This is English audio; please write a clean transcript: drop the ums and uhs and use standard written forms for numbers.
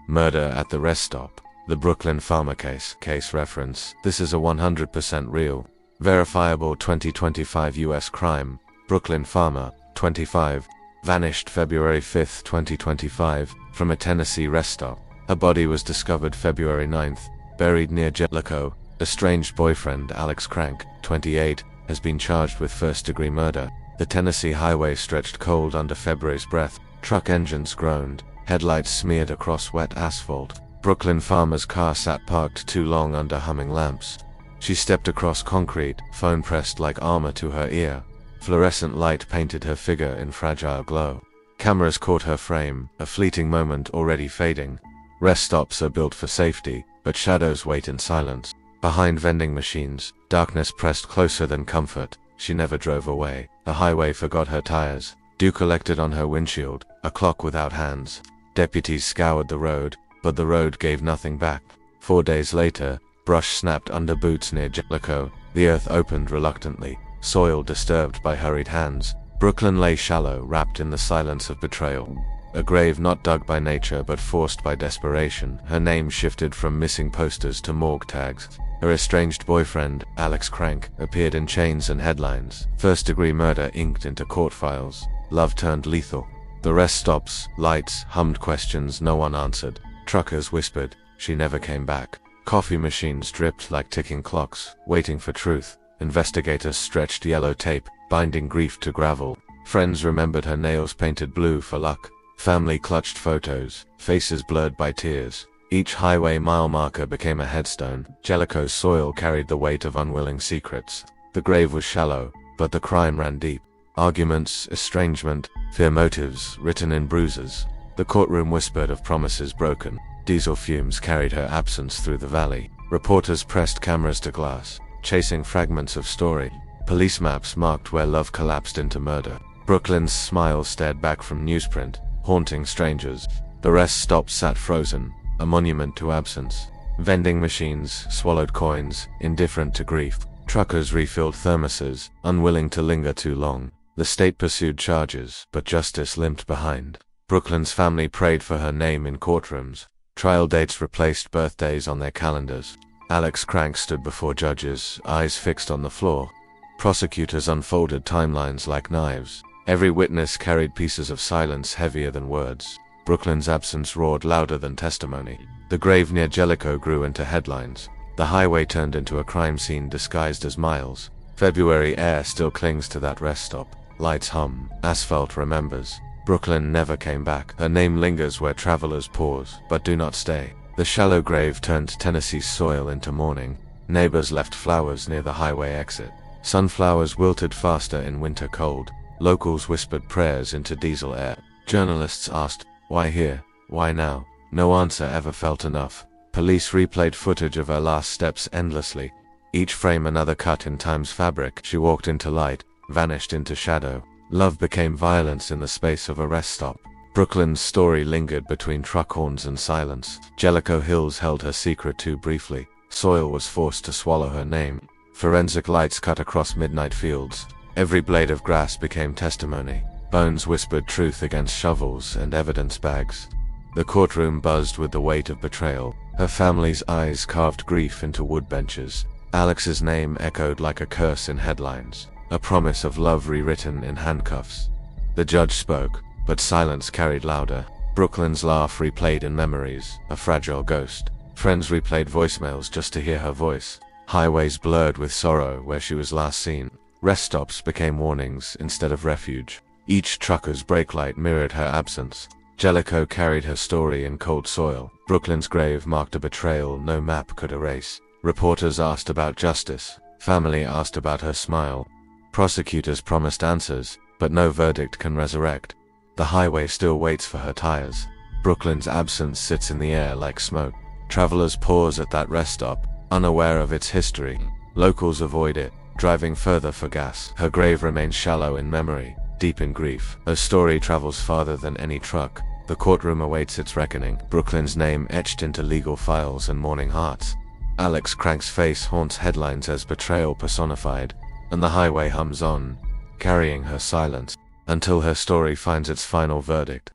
Murder at the Rest Stop. The Brooklynn Farmer case. Case reference. This is a 100% real, verifiable 2025 US crime. Brooklynn Farmer, 25, vanished February 5, 2025, from a Tennessee rest stop. Her body was discovered February 9th, buried near Jellico. Estranged boyfriend Alex Crank, 28, has been charged with first-degree murder. The Tennessee highway stretched cold under February's breath. Truck engines groaned, headlights smeared across wet asphalt. Brooklynn Farmer's car sat parked too long under humming lamps. She stepped across concrete, phone pressed like armor to her ear. Fluorescent light painted her figure in fragile glow. Cameras caught her frame, a fleeting moment already fading. Rest stops are built for safety, but shadows wait in silence. Behind vending machines, darkness pressed closer than comfort. She never drove away. The highway forgot her tires. Dew collected on her windshield, a clock without hands. Deputies scoured the road, but the road gave nothing back. 4 days later, brush snapped under boots near Jellico. The earth opened reluctantly, soil disturbed by hurried hands. Brooklyn lay shallow, wrapped in the silence of betrayal. A grave not dug by nature but forced by desperation. Her name shifted from missing posters to morgue tags. Her estranged boyfriend, Alex Crank, appeared in chains and headlines. First-degree murder inked into court files. Love turned lethal. The rest stops, lights, hummed questions no one answered. Truckers whispered, she never came back. Coffee machines dripped like ticking clocks, waiting for truth. Investigators stretched yellow tape, binding grief to gravel. Friends remembered her nails painted blue for luck. Family clutched photos, faces blurred by tears. Each highway mile marker became a headstone. Jellico's soil carried the weight of unwilling secrets. The grave was shallow, but the crime ran deep. Arguments, estrangement, fear motives, written in bruises. The courtroom whispered of promises broken. Diesel fumes carried her absence through the valley. Reporters pressed cameras to glass, chasing fragments of story. Police maps marked where love collapsed into murder. Brooklyn's smile stared back from newsprint, haunting strangers. The rest stop sat frozen, a monument to absence. Vending machines swallowed coins, indifferent to grief. Truckers refilled thermoses, unwilling to linger too long. The state pursued charges, but justice limped behind. Brooklyn's family prayed for her name in courtrooms. Trial dates replaced birthdays on their calendars. Alex Crank stood before judges, eyes fixed on the floor. Prosecutors unfolded timelines like knives. Every witness carried pieces of silence heavier than words. Brooklyn's absence roared louder than testimony. The grave near Jellico grew into headlines. The highway turned into a crime scene disguised as miles. February air still clings to that rest stop. Lights hum, asphalt remembers. Brooklyn never came back. Her name lingers where travelers pause, but do not stay. The shallow grave turned Tennessee's soil into mourning. Neighbors left flowers near the highway exit. Sunflowers wilted faster in winter cold. Locals whispered prayers into diesel air. Journalists asked, why here? Why now? No answer ever felt enough. Police replayed footage of her last steps endlessly. Each frame another cut in time's fabric. She walked into light, vanished into shadow. Love became violence in the space of a rest stop. Brooklyn's story lingered between truck horns and silence. Jellico Hills held her secret too briefly. Soil was forced to swallow her name. Forensic lights cut across midnight fields. Every blade of grass became testimony. Bones whispered truth against shovels and evidence bags. The courtroom buzzed with the weight of betrayal. Her family's eyes carved grief into wood benches. Alex's name echoed like a curse in headlines. A promise of love rewritten in handcuffs. The judge spoke, but silence carried louder. Brooklyn's laugh replayed in memories, a fragile ghost. Friends replayed voicemails just to hear her voice. Highways blurred with sorrow where she was last seen. Rest stops became warnings instead of refuge. Each trucker's brake light mirrored her absence. Jellico carried her story in cold soil. Brooklyn's grave marked a betrayal no map could erase. Reporters asked about justice. Family asked about her smile. Prosecutors promised answers, but no verdict can resurrect. The highway still waits for her tires. Brooklyn's absence sits in the air like smoke. Travelers pause at that rest stop, unaware of its history. Locals avoid it, driving further for gas. Her grave remains shallow in memory, deep in grief. Her story travels farther than any truck. The courtroom awaits its reckoning. Brooklyn's name etched into legal files and mourning hearts. Alex Crank's face haunts headlines as betrayal personified. And the highway hums on, carrying her silence, until her story finds its final verdict.